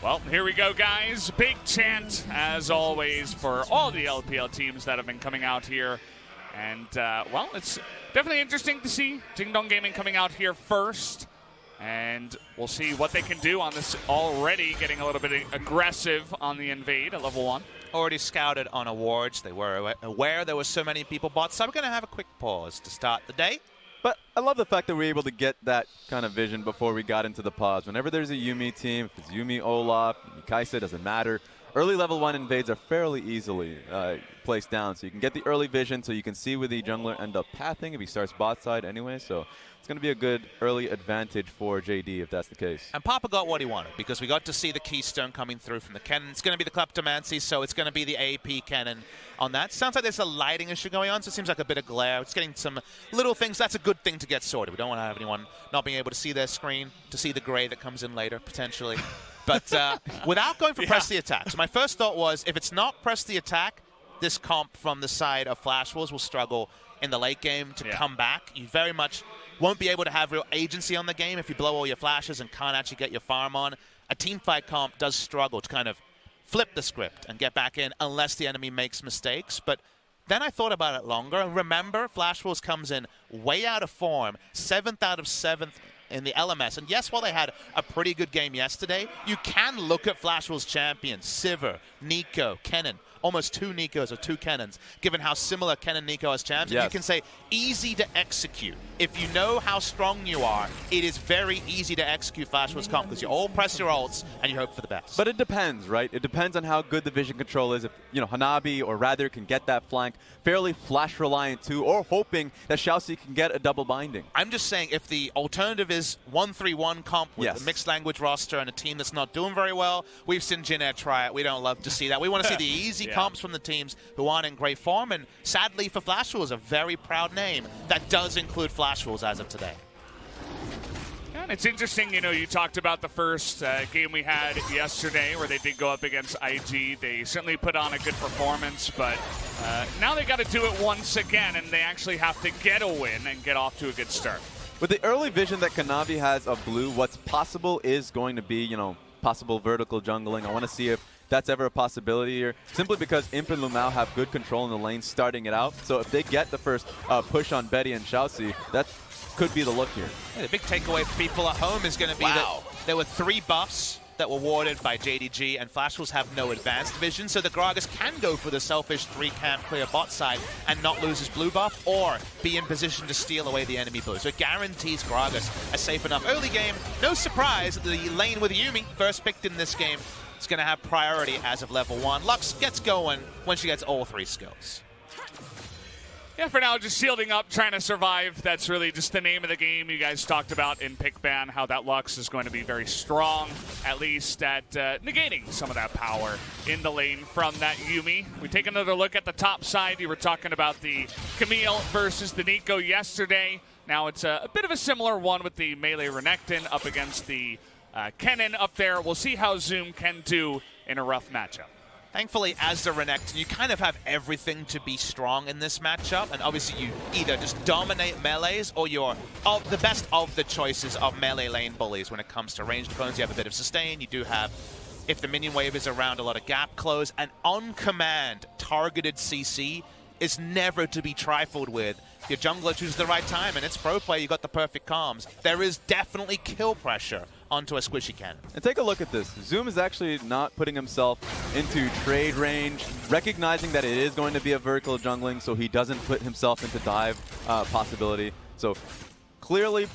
Well, here we go, guys. Big chant, as always, for all the LPL teams that have been coming out here. And, well, it's definitely interesting to see Jingdong Gaming coming out here first. And we'll see what they can do on this already, getting a little bit aggressive on the invade at level 1. Already scouted on awards. They were aware there were so many people bought. So I'm going to have a quick pause to start the day. But I love the fact that we're able to get that kind of vision before we got into the pause. Whenever there's a Yuumi team, if it's Yuumi, Olaf, Kaisa, doesn't matter. Early level 1 invades are fairly easily placed down. So you can get the early vision so you can see where the jungler end up pathing if he starts bot side anyway. So it's going to be a good early advantage for JD if that's the case. And Papa got what he wanted because we got to see the Keystone coming through from the cannon. It's going to be the Kleptomancy, so it's going to be the AP cannon on that. Sounds like there's a lighting issue going on, so it seems like a bit of glare. It's getting some little things. That's a good thing to get sorted. We don't want to have anyone not being able to see their screen, to see the gray that comes in later, potentially. But without going for press the attack. So my first thought was, if it's not press the attack, this comp from the side of Flash Wolves will struggle in the late game to come back. You very much won't be able to have real agency on the game if you blow all your flashes and can't actually get your farm on. A teamfight comp does struggle to kind of flip the script and get back in unless the enemy makes mistakes. But then I thought about it longer. And remember, Flash Wolves comes in way out of form, 7th out of 7th in the LMS. And yes, while they had a pretty good game yesterday, you can look at Flash Wolves champions, Sivir, Nico, Kennen. Almost 2 Nikos or 2 Kennens, given how similar Ken and Nico as champs. Yes. You can say easy to execute. If you know how strong you are, it is very easy to execute Flash Wolves comp because you all press your ults and you hope for the best. But it depends, right? It depends on how good the vision control is. If, you know, Hanabi or Rather can get that flank, fairly flash reliant too, or hoping that Xiaoxi can get a double binding. I'm just saying if the alternative is 1-3-1 comp with a mixed language roster and a team that's not doing very well, we've seen Jin Air try it. We don't love to see that. We want to see the easy comps from the teams who aren't in great form, and sadly for Flash Wolves, a very proud name that does include Flash Wolves as of today. Yeah, and it's interesting, you know, you talked about the first game we had yesterday where they did go up against IG. They certainly put on a good performance, but now they got to do it once again, and they actually have to get a win and get off to a good start. With the early vision that Kanavi has of blue, what's possible is going to be, you know, possible vertical jungling. I want to see if that's ever a possibility here, simply because Imp and Lumao have good control in the lane starting it out. So if they get the first push on Betty and Xiaoxi, that could be the look here. Yeah, the big takeaway for people at home is going to be that there were 3 buffs that were warded by JDG, and Flash Wolves have no advanced vision, so the Gragas can go for the selfish 3-camp clear bot side and not lose his blue buff, or be in position to steal away the enemy blue. So it guarantees Gragas a safe enough early game. No surprise, the lane with Yuumi, first picked in this game, is going to have priority as of level 1. Lux gets going when she gets all 3 skills. Yeah, for now, just shielding up, trying to survive. That's really just the name of the game. You guys talked about in Pick Ban how that Lux is going to be very strong, at least at negating some of that power in the lane from that Yuumi. We take another look at the top side. You were talking about the Camille versus the Nico yesterday. Now it's a bit of a similar one with the melee Renekton up against the Kennen up there. We'll see how Zoom can do in a rough matchup. Thankfully, as the Renekton, you kind of have everything to be strong in this matchup, and obviously you either just dominate melees or you're the best of the choices of melee lane bullies when it comes to ranged opponents. You have a bit of sustain, you do have, if the minion wave is around, a lot of gap close, and on-command targeted CC is never to be trifled with. Your jungler chooses the right time, and it's pro play, you got the perfect comms. There is definitely kill pressure onto a squishy cannon. And take a look at this. Zoom is actually not putting himself into trade range, recognizing that it is going to be a vertical jungling, so he doesn't put himself into dive possibility. So clearly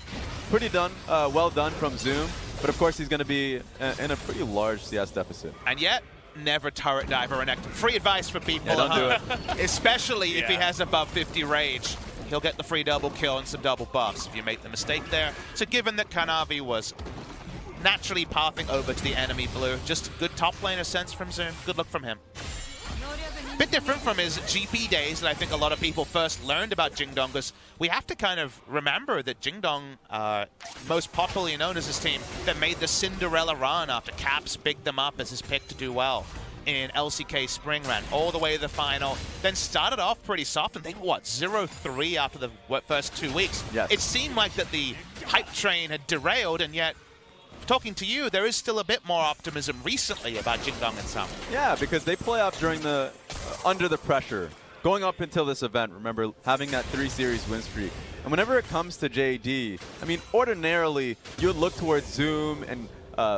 pretty done, well done from Zoom, but of course he's going to be in a pretty large CS deficit. And yet, never turret dive or Renekton. Free advice for people. Yeah, don't do it. Especially if he has above 50 rage. He'll get the free double kill and some double buffs if you make the mistake there. So given that Kanavi was naturally pathing over to the enemy blue, just good top laner sense from Zoom. Good luck from him. Bit different from his GP days that I think a lot of people first learned about Jingdong, because we have to kind of remember that Jingdong, most popularly known as his team, that made the Cinderella run after Caps picked them up as his pick to do well in LCK Spring Run, all the way to the final, then started off pretty soft and think, what, 0-3 after the first 2 weeks? Yes. It seemed like that the hype train had derailed, and yet talking to you, there is still a bit more optimism recently about Jingdong and Summer. Yeah, because they play up during the under the pressure. Going up until this event, remember, having that 3-series win streak. And whenever it comes to JD, I mean, ordinarily, you would look towards Zoom and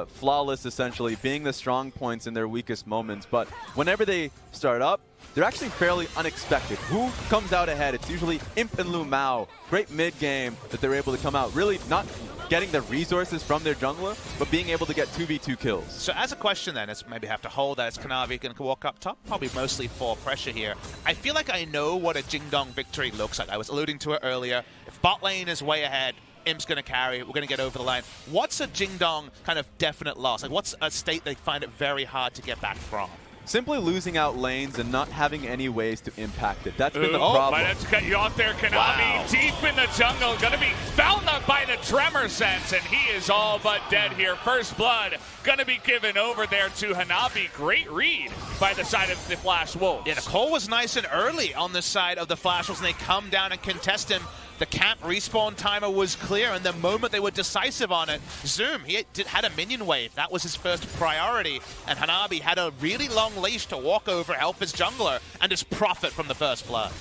Flawless, essentially, being the strong points in their weakest moments. But whenever they start up, they're actually fairly unexpected. Who comes out ahead? It's usually Imp and Lu Mao. Great mid-game that they're able to come out. Really not getting the resources from their jungler, but being able to get 2v2 kills. So as a question then, as maybe have to hold that, is Kanavi going to walk up top? Probably mostly for pressure here. I feel like I know what a Jingdong victory looks like. I was alluding to it earlier. If bot lane is way ahead, Imp's going to carry, we're going to get over the line. What's a Jingdong kind of definite loss? Like, what's a state they find it very hard to get back from? Simply losing out lanes and not having any ways to impact it. That's been the problem. Might have to cut you off there, Kanavi. Deep in the jungle, going to be found up by the Tremor Sense, and he is all but dead here. First blood going to be given over there to Hanabi. Great read by the side of the Flash Wolves. Yeah, the call was nice and early on the side of the Flash Wolves, and they come down and contest him. The camp respawn timer was clear, and the moment they were decisive on it, Zoom, he had a minion wave. That was his first priority, and Hanabi had a really long leash to walk over, help his jungler, and just profit from the first blood.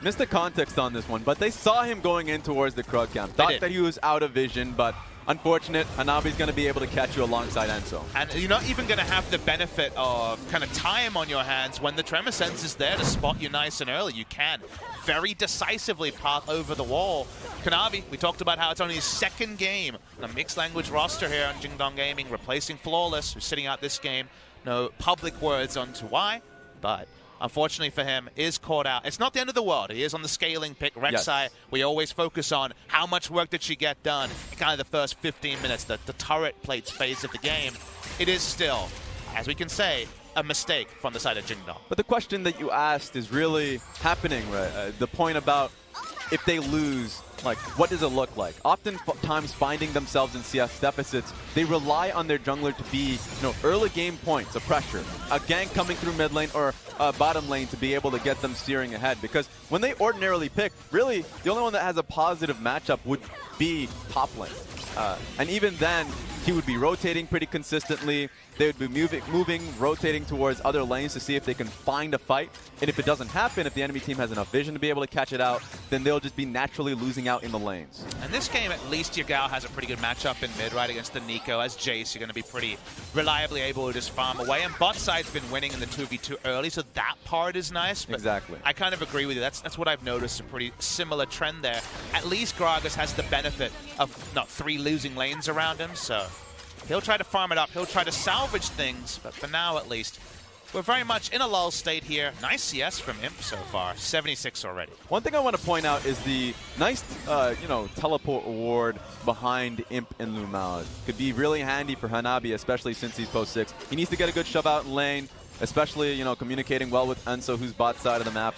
Missed the context on this one, but they saw him going in towards the Krug camp. Thought that he was out of vision, but unfortunate, Hanabi's going to be able to catch you alongside Enzo. And you're not even going to have the benefit of kind of time on your hands when the Tremor Sense is there to spot you nice and early. You can very decisively path over the wall. Kanavi, we talked about how it's only his second game on a mixed language roster here on Jingdong Gaming, replacing Flawless, who's sitting out this game. No public words on to why, but unfortunately for him, is caught out. It's not the end of the world. He is on the scaling pick. Rek'Sai, yes. We always focus on how much work did she get done in kind of the first 15 minutes, the turret plates phase of the game. It is still, as we can say, a mistake from the side of Jingdong. But the question that you asked is really happening, right? The point about if they lose, like, what does it look like? Oftentimes finding themselves in CS deficits, they rely on their jungler to be, early game points of pressure. A gank coming through mid lane or bottom lane to be able to get them steering ahead. Because when they ordinarily pick, really, the only one that has a positive matchup would be top lane. And even then, he would be rotating pretty consistently. They would be moving, rotating towards other lanes to see if they can find a fight. And if it doesn't happen, if the enemy team has enough vision to be able to catch it out, then they'll just be naturally losing out in the lanes. And this game, at least Yagao has a pretty good matchup in mid, right, against the Nico. As Jace, you're going to be pretty reliably able to just farm away. And bot side's been winning in the 2v2 early, so that part is nice. But exactly. I kind of agree with you. That's what I've noticed, a pretty similar trend there. At least Gragas has the benefit of not 3 losing lanes around him, so he'll try to farm it up. He'll try to salvage things, but for now, at least, we're very much in a lull state here. Nice CS from Imp so far, 76 already. One thing I want to point out is the nice, teleport award behind Imp and Lu Mao. Could be really handy for Hanabi, especially since he's post 6. He needs to get a good shove out in lane, especially, communicating well with Enzo, who's bot side of the map.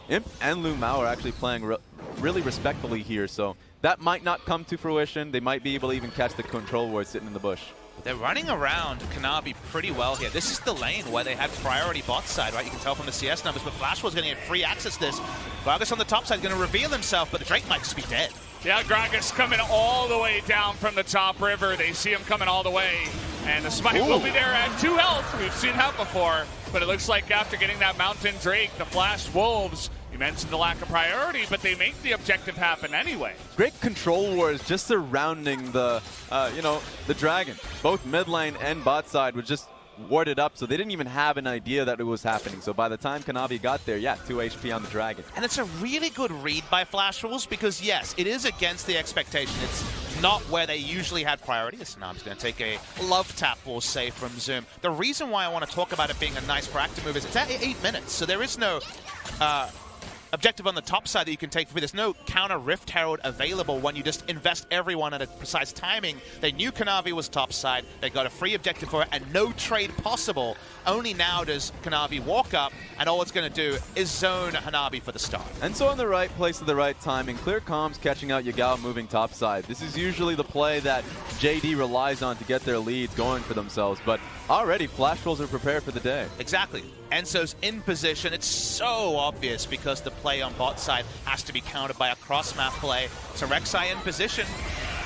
Imp and Lu Mao are actually playing really respectfully here, so that might not come to fruition. They might be able to even catch the control ward sitting in the bush. They're running around Kanabi pretty well here. This is the lane where they had priority bot side, right? You can tell from the CS numbers, but Flash was going to get free access to this. Gragas on the top side is going to reveal himself, but the Drake might just be dead. Yeah, Gragas coming all the way down from the top river. They see him coming all the way, and the smite will be there at 2 health. We've seen that before, but it looks like after getting that Mountain Drake, the Flash Wolves, you mentioned the lack of priority, but they make the objective happen anyway. Great control wars just surrounding the, the dragon. Both mid lane and bot side were just warded up, so they didn't even have an idea that it was happening. So by the time Kanavi got there, 2 HP on the dragon. And it's a really good read by Flash Wolves because, yes, it is against the expectation. It's not where they usually had priority. This Nam's going to take a love tap, we'll say, from Zoom. The reason why I want to talk about it being a nice proactive move is it's at 8 minutes, so there is no objective on the top side that you can take free. There's no counter Rift Herald available when you just invest everyone at a precise timing. They knew Kanavi was top side. They got a free objective for it and no trade possible. Only now does Kanavi walk up, and all it's going to do is zone Hanabi for the start. And so in the right place at the right timing, clear comms catching out Yagao moving top side. This is usually the play that JD relies on to get their leads going for themselves, but already Flash Wolves are prepared for the day. Exactly. Enzo's in position. It's so obvious because the play on bot side has to be countered by a cross-map play. So Rek'Sai in position.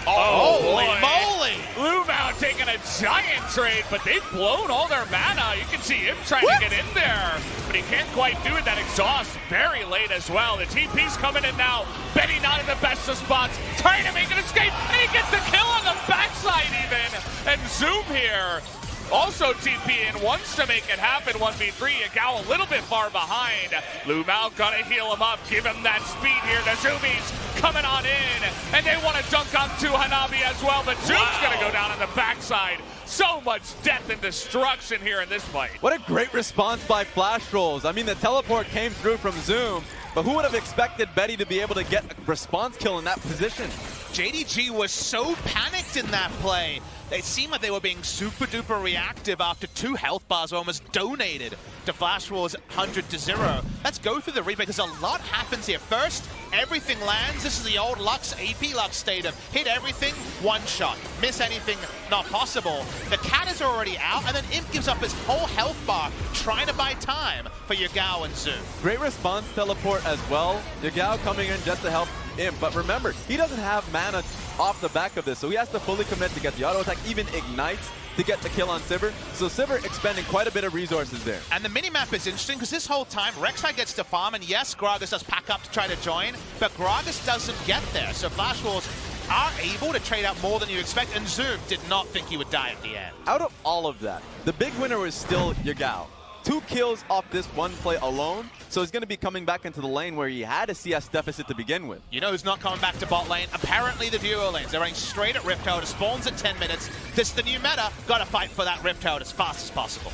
Holy boy. moly! Lumao taking a giant trade, but they've blown all their mana. You can see him trying to get in there, but he can't quite do it. That exhaust very late as well. The TP's coming in now. Betty not in the best of spots, trying to make an escape, and he gets the kill on the backside even. And Zoom here also TP in, wants to make it happen. 1v3, Yagao a little bit far behind. Lumao gonna heal him up, give him that speed here. The Zoomies coming on in, and they want to dunk onto Hanabi as well, but Zoom's gonna go down on the backside. So much death and destruction here in this fight. What a great response by Flash Rolls. I mean, the teleport came through from Zoom, but who would have expected Betty to be able to get a response kill in that position? JDG was so panicked in that play. It seemed like they were being super duper reactive after 2 health bars were almost donated to Flash Wars 100-0. Let's go through the replay because a lot happens here. First, everything lands. This is the old Lux, AP Lux state of hit everything, one shot. Miss anything, not possible. The cat is already out, and then Imp gives up his whole health bar trying to buy time for Yagao and Zoom. Great response teleport as well. Yagao coming in just to help Imp, but remember, he doesn't have mana off the back of this, so he has to fully commit to get the auto attack, even ignites to get the kill on Sivir. So Sivir expending quite a bit of resources there. And the minimap is interesting because this whole time Rek'Sai gets to farm, and yes, Gragas does pack up to try to join, but Gragas doesn't get there. So Flash Wolves are able to trade out more than you expect, and Zoom did not think he would die at the end. Out of all of that, the big winner was still Yagao. 2 kills off this one play alone, so he's going to be coming back into the lane where he had a CS deficit to begin with. You know who's not coming back to bot lane? Apparently the duo lanes. They're running straight at Rift Herald. Spawns at 10 minutes. This is the new meta. Got to fight for that Rift Herald as fast as possible.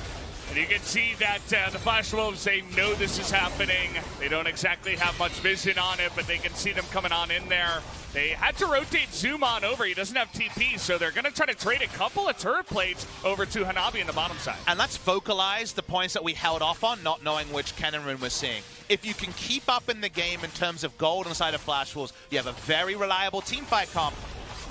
And you can see that the Flash Wolves, they know this is happening. They don't exactly have much vision on it, but they can see them coming on in there. They had to rotate Zoom on over. He doesn't have TP, so they're going to try to trade a couple of turret plates over to Hanabi in the bottom side. And let's vocalize the points that we held off on, not knowing which cannon rune we're seeing. If you can keep up in the game in terms of gold on the side of Flash Wolves, you have a very reliable teamfight comp.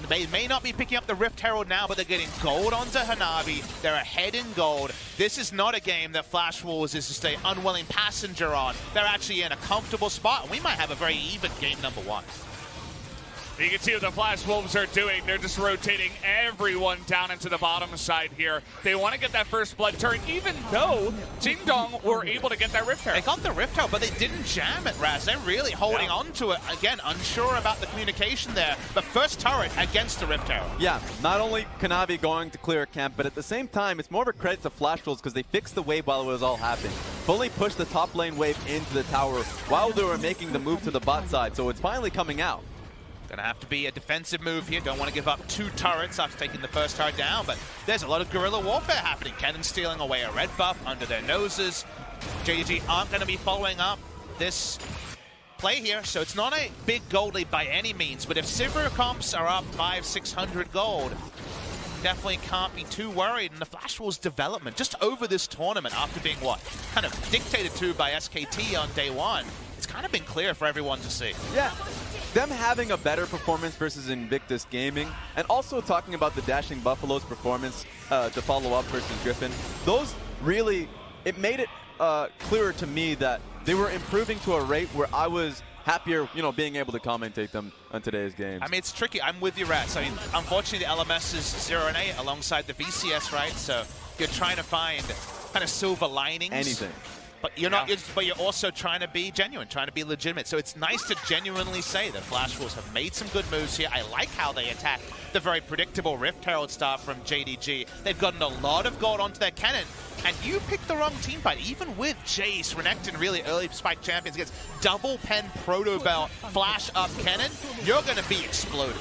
They may not be picking up the Rift Herald now, but they're getting gold onto Hanabi. They're ahead in gold. This is not a game that Flash Wars is just an unwilling passenger on. They're actually in a comfortable spot, and we might have a very even game number 1. You can see what the Flash Wolves are doing. They're just rotating everyone down into the bottom side here. They want to get that first blood turret, even though Jingdong were able to get that Rift Herald. They got the Rift Herald, but they didn't jam it, Raz. They're really holding on to it. Again, unsure about the communication there. But first turret against the Rift Herald. Yeah, not only Kanavi going to clear a camp, but at the same time, it's more of a credit to Flash Wolves because they fixed the wave while it was all happening. Fully pushed the top lane wave into the tower while they were making the move to the bot side, so it's finally coming out. Gonna have to be a defensive move here. Don't want to give up 2 turrets after taking the first turret down, but there's a lot of guerrilla warfare happening. Cannon stealing away a red buff under their noses. JDG aren't going to be following up this play here, so it's not a big gold lead by any means, but if Sivir comps are up 500-600 gold, definitely can't be too worried. And the Flash Wolves development just over this tournament after being kind of dictated to by SKT on day 1, it's kind of been clear for everyone to see. Yeah. Them having a better performance versus Invictus Gaming, and also talking about the Dashing Buffalo's performance to follow up versus Griffin, those really, it made it clearer to me that they were improving to a rate where I was happier, being able to commentate them on today's games. I mean, it's tricky. I'm with you, Rats. I mean, unfortunately, the LMS is 0 and 8 alongside the VCS, right? So you're trying to find kind of silver linings. Anything. But you're not. But you're also trying to be genuine, trying to be legitimate. So it's nice to genuinely say that Flash Wolves have made some good moves here. I like how they attack the very predictable Rift Herald start from JDG. They've gotten a lot of gold onto their cannon, and you picked the wrong team fight. Even with Jace, Renekton, really early spike champions against double pen proto belt flash up cannon, you're going to be exploded.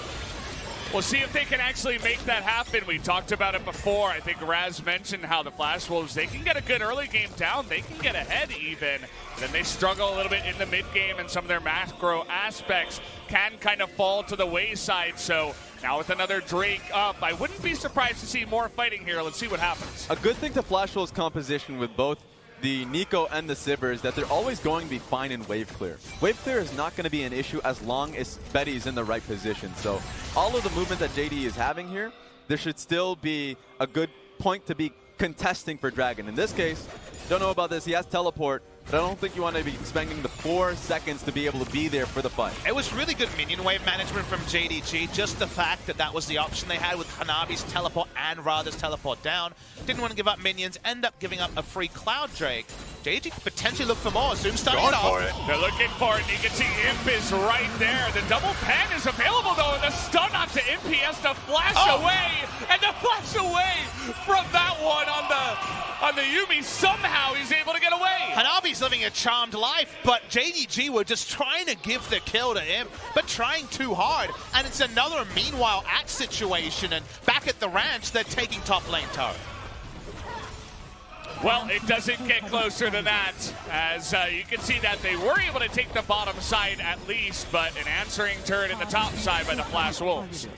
We'll see if they can actually make that happen. We talked about it before. I think Raz mentioned how the Flash Wolves, they can get a good early game down. They can get ahead even. But then they struggle a little bit in the mid game, and some of their macro aspects can kind of fall to the wayside. So now with another Drake up, I wouldn't be surprised to see more fighting here. Let's see what happens. A good thing to Flash Wolves' composition with both the Nico and the Sivir is that they're always going to be fine in wave clear. Wave clear is not going to be an issue as long as Betty's in the right position. So all of the movement that JD is having here, there should still be a good point to be contesting for Dragon. In this case, don't know about this, he has teleport but I don't think you want to be expending the 4 seconds to be able to be there for the fight. It was really good minion wave management from JDG. Just the fact that that was the option they had with Hanabi's teleport and Radha's teleport down. Didn't want to give up minions, end up giving up a free Cloud Drake. JDG could potentially look for more. Zoom starting it off. They're looking for it, and you can see Imp is right there. The double pen is available, though, and the stun onto Imp. He has to flash away, and the flash away from that one on the Yuumi. Somehow he's able to get away. Hanabi's living a charmed life, but JDG were just trying to give the kill to him, but trying too hard. And it's another meanwhile act situation, and back at the ranch, they're taking top lane turret. Well, it doesn't get closer than that, as you can see that they were able to take the bottom side at least, but an answering turret in the top side by the Flash Wolves.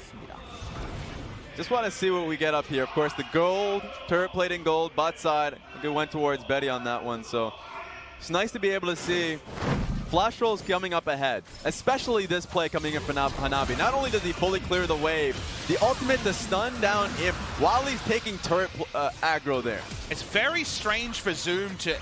Just want to see what we get up here. Of course, the gold, turret plating gold, bot side. I think it went towards Betty on that one, so it's nice to be able to see Flash Rolls coming up ahead, especially this play coming in from Hanabi. Not only does he fully clear the wave, the ultimate to stun down Imp while he's taking turret aggro there. It's very strange for Zoom to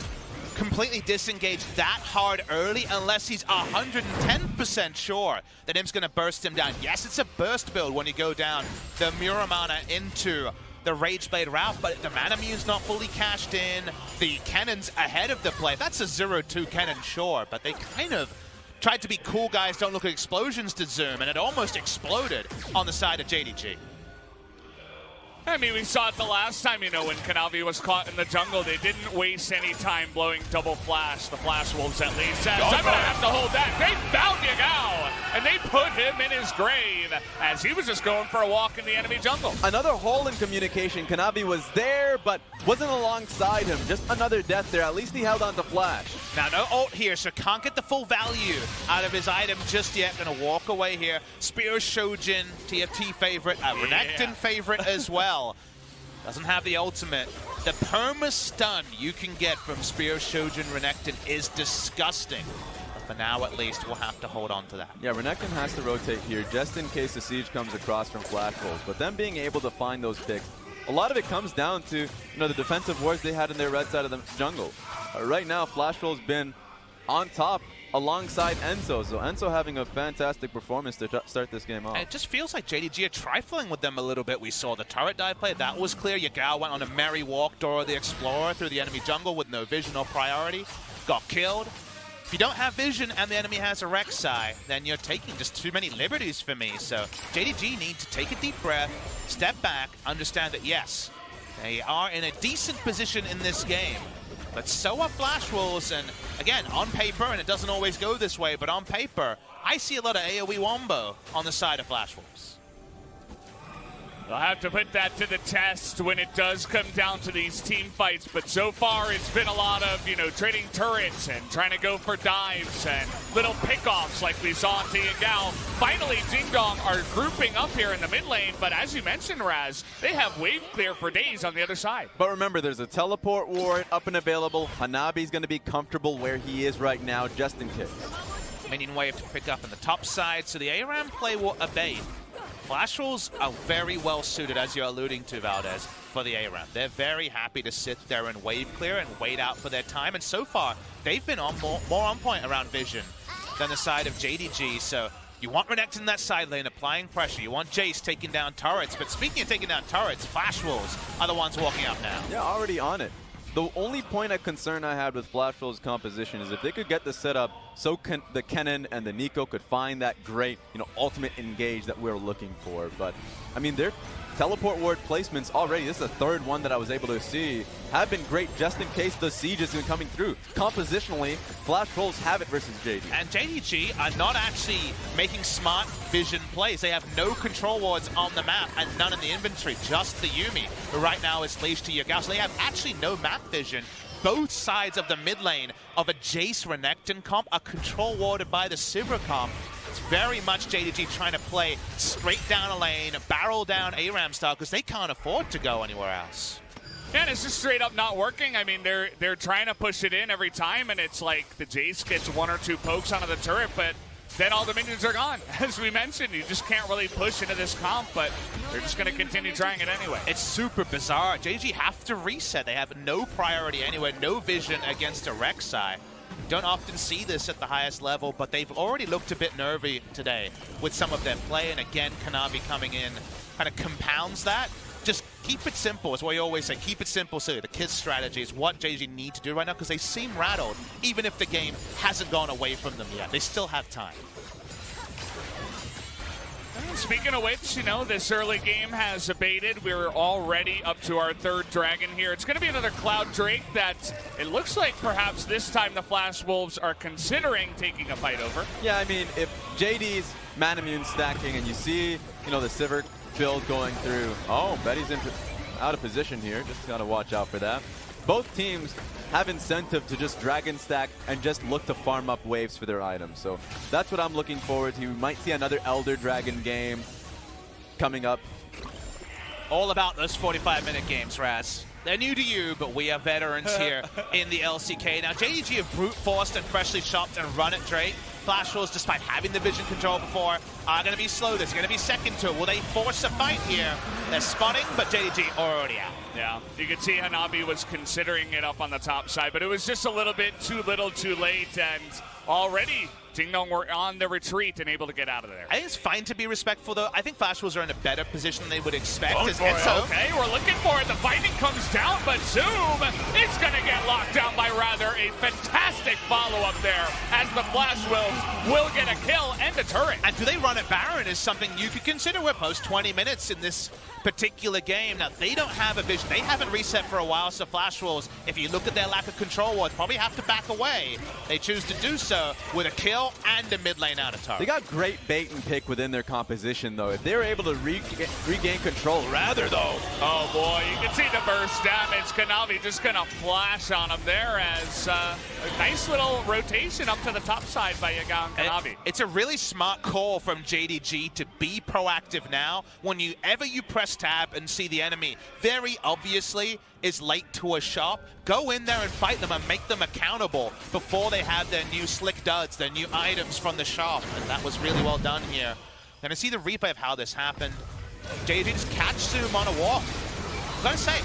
completely disengage that hard early unless he's 110% sure that Imp's going to burst him down. Yes, it's a burst build when you go down the Muramana into the Rage Blade route, but the Manamune's not fully cashed in. The Cannon's ahead of the play. That's a 0-2 Cannon, sure, but they kind of tried to be cool guys, don't look at explosions to Zoom, and it almost exploded on the side of JDG. I mean, we saw it the last time, you know, when Kanavi was caught in the jungle. They didn't waste any time blowing double flash. The Flash Wolves at least says, I'm going to have to hold that. They found Yagao, and they put him in his grave as he was just going for a walk in the enemy jungle. Another hole in communication. Kanavi was there, but wasn't alongside him. Just another death there. At least he held on to Flash. Now, no ult here, so can't get the full value out of his item just yet. Going to walk away here. Spear Shojin, TFT favorite, Renekton favorite as well. Doesn't have the ultimate. The perma stun you can get from Spear Shojin Renekton is disgusting. But for now, at least, we'll have to hold on to that. Yeah, Renekton has to rotate here just in case the siege comes across from Flash Rolls. But them being able to find those picks, a lot of it comes down to the defensive wards they had in their red side of the jungle. Right now, Flash Roll's been on top alongside Enzo. So Enzo having a fantastic performance to start this game off. And it just feels like JDG are trifling with them a little bit. We saw the turret dive play. That was clear. Yagao went on a merry walk, Dora the Explorer, through the enemy jungle with no vision or priority. Got killed. If you don't have vision and the enemy has a Rek'Sai, then you're taking just too many liberties for me. So JDG need to take a deep breath, step back, understand that, yes, they are in a decent position in this game. But so are Flash Wolves, and again, on paper, and it doesn't always go this way, but on paper, I see a lot of AoE wombo on the side of Flash Wolves. They'll have to put that to the test when it does come down to these team fights, but so far it's been a lot of, trading turrets and trying to go for dives and little pickoffs like we saw in Yagao. Finally, Ding Dong are grouping up here in the mid lane, but as you mentioned, Raz, they have wave clear for days on the other side. But remember, there's a teleport ward up and available. Hanabi's going to be comfortable where he is right now, just in case. Minion wave to pick up on the top side, so the ARAM play will abate. Flash Rolls are very well suited, as you're alluding to, Valdez, for the ARAM. They're very happy to sit there and wave clear and wait out for their time. And so far, they've been more on point around vision than the side of JDG. So you want Renekton in that side lane applying pressure. You want Jace taking down turrets. But speaking of taking down turrets, Flash Wolves are the ones walking out now. Yeah, already on it. The only point of concern I had with Flash Roll's composition is if they could get the setup so the Kennen and the Nico could find that great, ultimate engage that we're looking for. But, I mean, their teleport ward placements already, this is the third one that I was able to see, have been great just in case the siege isn't coming through. Compositionally, Flash Rolls have it versus JD. And JDG are not actually making smart vision plays. They have no control wards on the map and none in the inventory, just the Yuumi, who right now is leashed to Yagao. So they have actually no map vision. Both sides of the mid lane of a Jace Renekton comp are control warded by the Sivir comp. It's very much JDG trying to play straight down a lane, barrel down ARAM style, because they can't afford to go anywhere else. Yeah, and it's just straight up not working. I mean, they're trying to push it in every time, and it's like the Jace gets one or two pokes onto the turret, but then all the minions are gone. As we mentioned, you just can't really push into this comp, but they're just going to continue trying it anyway. It's super bizarre. JDG have to reset. They have no priority anywhere, no vision against a Rek'Sai. Don't often see this at the highest level, but they've already looked a bit nervy today with some of their play. And again, Kanavi coming in kind of compounds that. Just keep it simple, is what you always say. Keep it simple, silly. The kids' strategy is what JG need to do right now, because they seem rattled, even if the game hasn't gone away from them yet. They still have time. Speaking of which, you know, this early game has abated. We're already up to our third dragon here. It's going to be another Cloud Drake that it looks like perhaps this time the Flash Wolves are considering taking a fight over. Yeah, I mean, if JD's Manamune stacking and you see, you know, the Sivir build going through. Oh, Betty's out of position here. Just got to watch out for that. Both teams have incentive to just dragon stack and just look to farm up waves for their items. So that's what I'm looking forward to. We might see another Elder Dragon game coming up. All about those 45-minute games, Raz. They're new to you, but we are veterans here in the LCK. Now, JDG have brute forced and freshly shopped and run at Drake. Flash Wolves, despite having the vision control before, are going to be slow. There's going to be second to it. Will they force a fight here? They're spotting, but JDG already out. Yeah, you can see Hanabi was considering it up on the top side, but it was just a little bit too little too late, and already Dingdong were on the retreat and able to get out of there. I think it's fine to be respectful, though. I think Flash Wolves are in a better position than they would expect. Okay, we're looking for it. The fighting comes down, but Zoom is going to get locked down by rather a fantastic follow-up there as the Flash Wolves will get a kill and a turret. And do they run at Baron is something you could consider. We're post 20 minutes in this particular game. Now, they don't have a vision. They haven't reset for a while, so Flash Wolves, if you look at their lack of control wards, probably have to back away. They choose to do so with a kill and a mid lane out of target. They got great bait and pick within their composition, though. If they were able to regain control, rather, though. Oh, boy, you can see the burst damage. Kanavi just going to flash on him there as a nice little rotation up to the top side by Yagao and Kanavi. It's a really smart call from JDG to be proactive now. Whenever you press tab and see the enemy very obviously is late to a shop, go in there and fight them and make them accountable before they have their new slick duds, their new items from the shop. And that was really well done here. And I see the replay of how this happened. JDG just catch Zoom on a walk. I'm gonna say,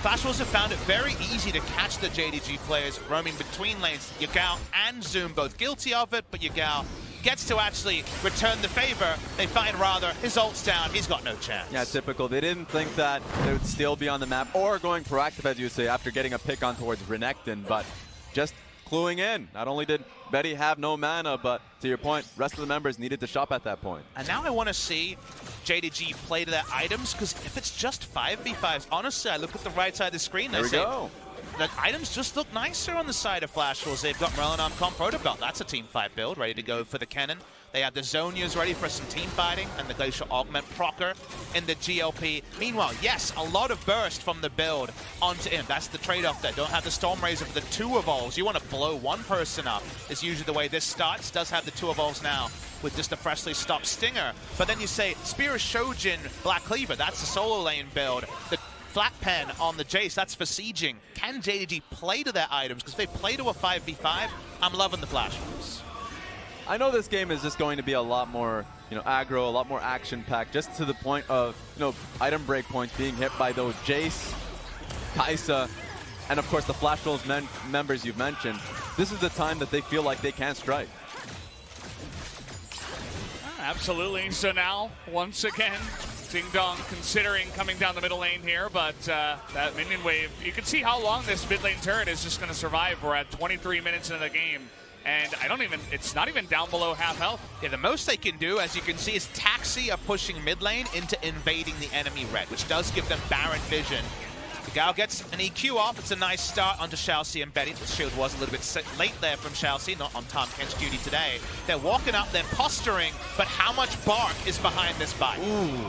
Flash Wolves have found it very easy to catch the JDG players roaming between lanes. Yagao and Zoom both guilty of it, but Yagao gets to actually return the favor. They find rather his ult's down. He's got no chance. Yeah, typical. They didn't think that they would still be on the map or going proactive, as you say, after getting a pick on towards Renekton, but just cluing in. Not only did Betty have no mana, but to your point, rest of the members needed to shop at that point. And now I want to see JDG play to their items, because if it's just 5v5s, honestly, I look at the right side of the screen. There we go. The items just look nicer on the side of Flash Wolves. They've got Merlin on Comp Protobelt. That's a team fight build, ready to go for the cannon. They have the Zonias ready for some team fighting, and the Glacial Augment procer in the GLP. Meanwhile, yes, a lot of burst from the build onto him. That's the trade-off there. Don't have the Storm Razor for the 2 evolves. You want to blow one person up is usually the way this starts. Does have the 2 evolves now with just a freshly stopped Stinger. But then you say, Spear of Shojin, Black Cleaver. That's the solo lane build. The Flat Pen on the Jace, that's for sieging. Can JDG play to their items? Because if they play to a 5v5, I'm loving the Flash Wolves. I know this game is just going to be a lot more, aggro, a lot more action-packed, just to the point of, item break points being hit by those Jace, Kai'Sa, and of course the Flash Wolves members you've mentioned. This is the time that they feel like they can strike. Absolutely. So now, once again, Dingdong considering coming down the middle lane here, but that minion wave, you can see how long this mid lane turret is just going to survive. We're at 23 minutes into the game, and it's not even down below half health. Yeah, the most they can do, as you can see, is Taxi are pushing mid lane into invading the enemy red, which does give them Baron vision. Gal gets an EQ off. It's a nice start onto Shalcy and Betty. The shield was a little bit late there from Shalcy, not on Tom Kent's duty today. They're walking up, they're posturing, but how much bark is behind this bite? Ooh.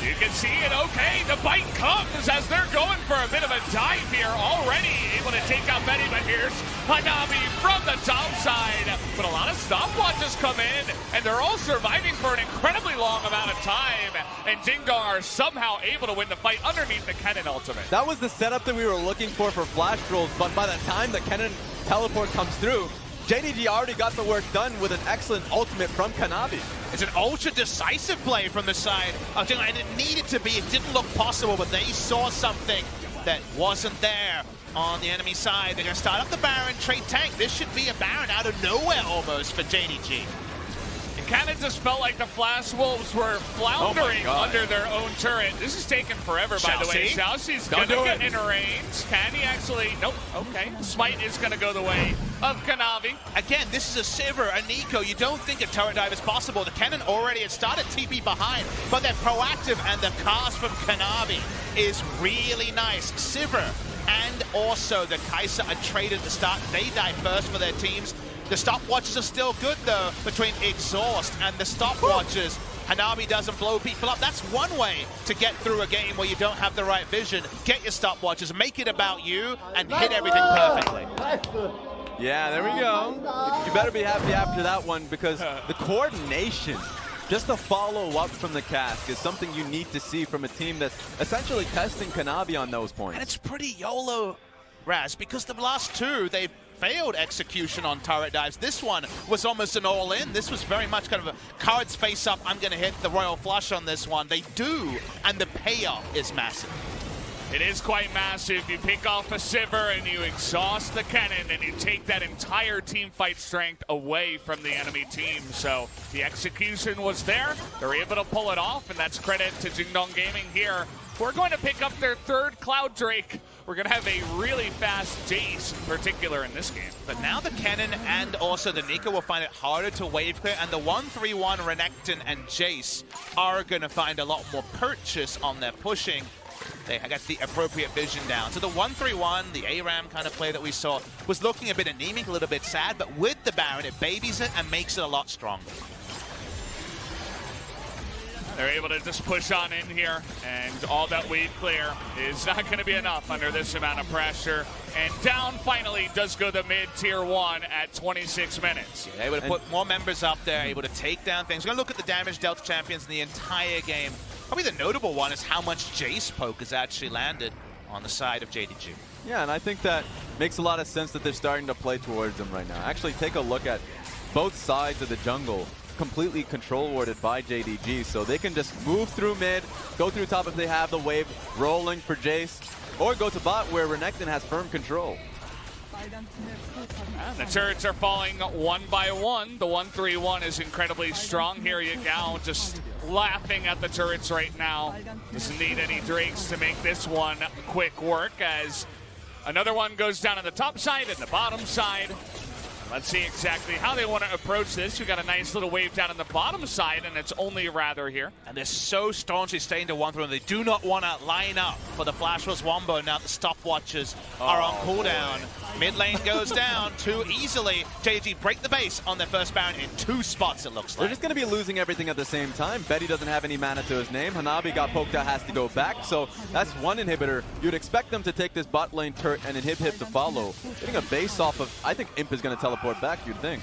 You can see it. Okay, the bite comes as they're going for a bit of a dive here. Already able to take out Betty, but here's Hanabi from the top side. But a lot of stopwatches come in, and they're all surviving for an incredibly long amount of time. And Dingdong are somehow able to win the fight underneath the Cannon ultimate. That was the setup that we were looking for Flash Wolves, but by the time the Cannon teleport comes through, JDG already got the work done with an excellent ultimate from Kanavi. It's an ultra-decisive play from the side. I didn't need it to be. It didn't look possible, but they saw something that wasn't there on the enemy side. They're going to start up the Baron, trade tank. This should be a Baron out of nowhere almost for JDG. It kind of just felt like the Flash Wolves were floundering under their own turret. This is taking forever, by the way. Xiaoxi's going to get in range. Can he actually? Nope. Okay. Smite is going to go the way of Kanavi. Again, this is a Sivir, a Nico. You don't think a turret dive is possible. The cannon already had started TP behind, but they're proactive, and the cast from Kanavi is really nice. Sivir and also the Kai'Sa are traded at the start. They die first for their teams. The stopwatches are still good, though, between Exhaust and the stopwatches. Hanabi doesn't blow people up. That's one way to get through a game where you don't have the right vision. Get your stopwatches, make it about you, and hit everything perfectly. Yeah, there we go. You better be happy after that one, because the coordination, just the follow-up from the cask, is something you need to see from a team that's essentially testing Kanavi on those points. And it's pretty YOLO, Raz, because the last two, they've failed execution on turret dives. This one was almost an all-in. This was very much kind of a cards face up. I'm going to hit the Royal Flush on this one. They do, and the payoff is massive. It is quite massive. You pick off a Sivir and you exhaust the cannon and you take that entire team fight strength away from the enemy team. So the execution was there. They're able to pull it off, and that's credit to Jingdong Gaming here. We're going to pick up their third Cloud Drake. We're going to have a really fast Jace in particular in this game. But now the Cannon and also the Nico will find it harder to wave clear, and the 1-3-1 Renekton and Jace are going to find a lot more purchase on their pushing. They got the appropriate vision down. So the 1-3-1, the ARAM kind of play that we saw, was looking a bit anemic, a little bit sad, but with the Baron, it babies it and makes it a lot stronger. They're able to just push on in here, and all that wave clear is not going to be enough under this amount of pressure. And down finally does go the mid-tier 1 at 26 minutes. Yeah, able to put more members up there, able to take down things. We're going to look at the damage dealt to champions in the entire game. Probably the notable one is how much Jace poke has actually landed on the side of JDG. Yeah, and I think that makes a lot of sense that they're starting to play towards them right now. Actually, take a look at both sides of the jungle. Completely control warded by JDG, so they can just move through mid, go through top if they have the wave rolling for Jace, or go to bot where Renekton has firm control. And the turrets are falling one by one. The 1-3-1 is incredibly strong here. Yagao just laughing at the turrets right now. Doesn't need any Drakes to make this one quick work, as another one goes down on the top side and the bottom side. Let's see exactly how they want to approach this. We got a nice little wave down on the bottom side, and it's only Rather here. And they're so staunchly staying to 1-3-1. They do not want to line up for the Flash Wars Wombo. Now the stopwatches are on cooldown. Mid lane goes down too easily. JG break the base on their first Baron in 2 spots, it looks like. They're just going to be losing everything at the same time. Betty doesn't have any mana to his name. Hanabi got poked out, has to go back. So that's one inhibitor. You'd expect them to take this bot lane turret and inhib to follow. Getting a base off of, I think Imp is going to teleport back, you'd think.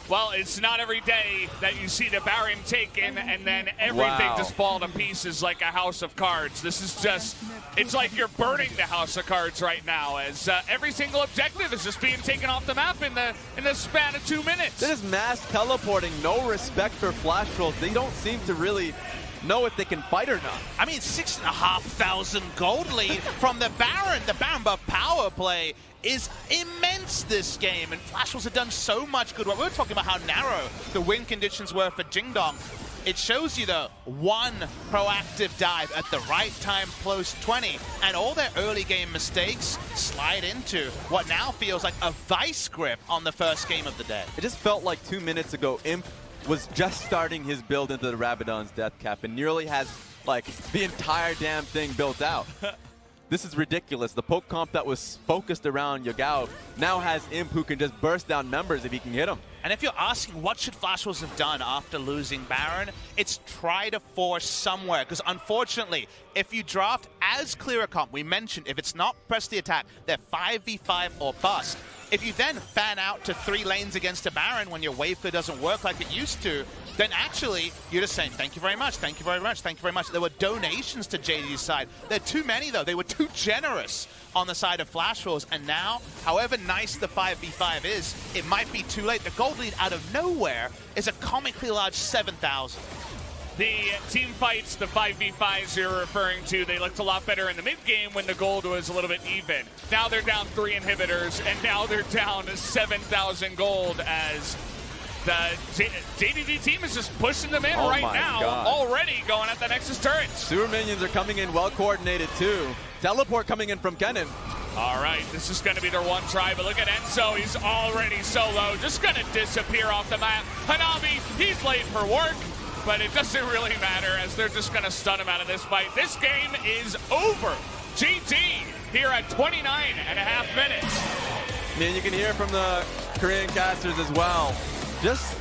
Well, it's not every day that you see the Baron taken and then everything just fall to pieces like a house of cards. This is just, it's like you're burning the house of cards right now, as every single objective is just being taken off the map in the span of 2 minutes. This is mass teleporting, no respect for flash rolls. They don't seem to really know if they can fight or not. I mean, 6,500 gold lead from the Baron. The Baron buff power play is immense this game, and Flash Wolves have done so much good work. We were talking about how narrow the win conditions were for Jingdong. It shows you, though, one proactive dive at the right time, close 20, and all their early game mistakes slide into what now feels like a vice grip on the first game of the day. It just felt like 2 minutes ago, Imp was just starting his build into the Rabadon's death cap and nearly has like the entire damn thing built out. This is ridiculous. The poke comp that was focused around Yagao now has Imp who can just burst down members if he can hit them. And if you're asking what should Flash Wolves have done after losing Baron, it's try to force somewhere. Because unfortunately, if you draft as clear a comp, we mentioned if it's not press the attack, they're 5v5 or bust. If you then fan out to 3 lanes against a Baron when your wave clear doesn't work like it used to, then actually you're just saying, thank you very much, thank you very much, thank you very much. There were donations to JD's side. There are too many, though. They were too generous on the side of Flash Wars, and now, however nice the 5v5 is, it might be too late. The gold lead out of nowhere is a comically large 7,000. The team fights, the 5v5s you're referring to, they looked a lot better in the mid-game when the gold was a little bit even. Now they're down 3 inhibitors, and now they're down 7,000 gold as the JDG team is just pushing them in right now, already going at the Nexus turrets. Sewer minions are coming in well coordinated too. Teleport coming in from Kennen. All right, this is going to be their one try, but look at Enzo. He's already solo, just going to disappear off the map. Hanabi, he's late for work, but it doesn't really matter as they're just going to stun him out of this fight. This game is over. GG here at 29.5 minutes. I mean, you can hear from the Korean casters as well. Just